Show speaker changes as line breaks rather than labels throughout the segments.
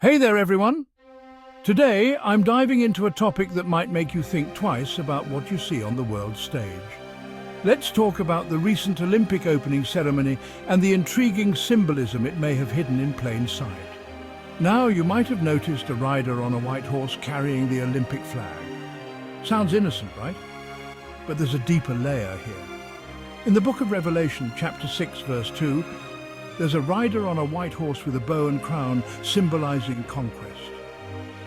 Hey there, everyone. Today, I'm diving into a topic that might make you think twice about what you see on the world stage. Let's talk about the recent Olympic opening ceremony and the intriguing symbolism it may have hidden in plain sight. Now, you might have noticed a rider on a white horse carrying the Olympic flag. Sounds innocent, right? But there's a deeper layer here. In the book of Revelation, chapter 6, verse 2, there's a rider on a white horse with a bow and crown, symbolizing conquest.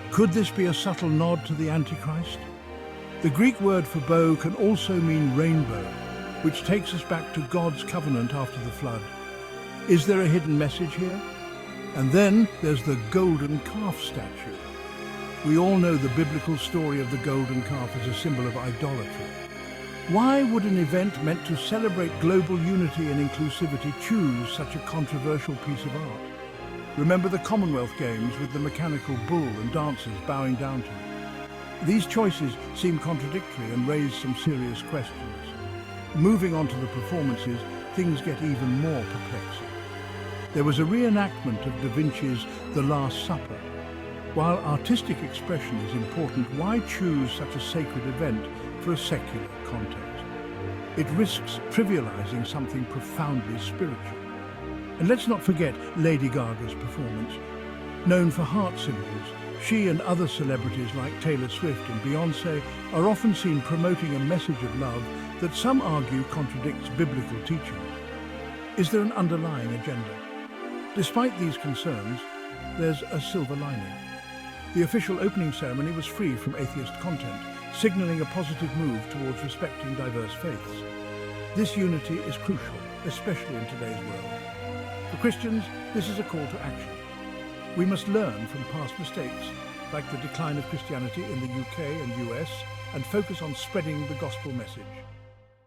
Could this be a subtle nod to the Antichrist? The Greek word for bow can also mean rainbow, which takes us back to God's covenant after the flood. Is there a hidden message here? And then there's the golden calf statue. We all know the biblical story of the golden calf as a symbol of idolatry. Why would an event meant to celebrate global unity and inclusivity choose such a controversial piece of art? Remember the Commonwealth Games with the mechanical bull and dancers bowing down to it? These choices seem contradictory and raise some serious questions. Moving on to the performances, things get even more perplexing. There was a reenactment of Da Vinci's The Last Supper. While artistic expression is important, why choose such a sacred event for a secular context? It risks trivializing something profoundly spiritual. And let's not forget Lady Gaga's performance. Known for heart symbols, she and other celebrities like Taylor Swift and Beyoncé are often seen promoting a message of love that some argue contradicts biblical teachings. Is there an underlying agenda? Despite these concerns, there's a silver lining. The official opening ceremony was free from atheist content, signaling a positive move towards respecting diverse faiths. This unity is crucial, especially in today's world. For Christians, this is a call to action. We must learn from past mistakes, like the decline of Christianity in the UK and US, and focus on spreading the gospel message.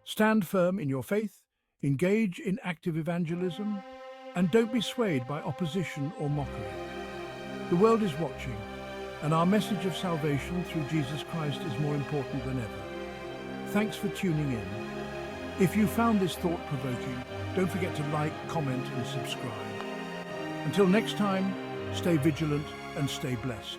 Stand firm in your faith, engage in active evangelism, and don't be swayed by opposition or mockery. The world is watching, and our message of salvation through Jesus Christ is more important than ever. Thanks for tuning in. If you found this thought-provoking, don't forget to like, comment, and subscribe. Until next time, stay vigilant and stay blessed.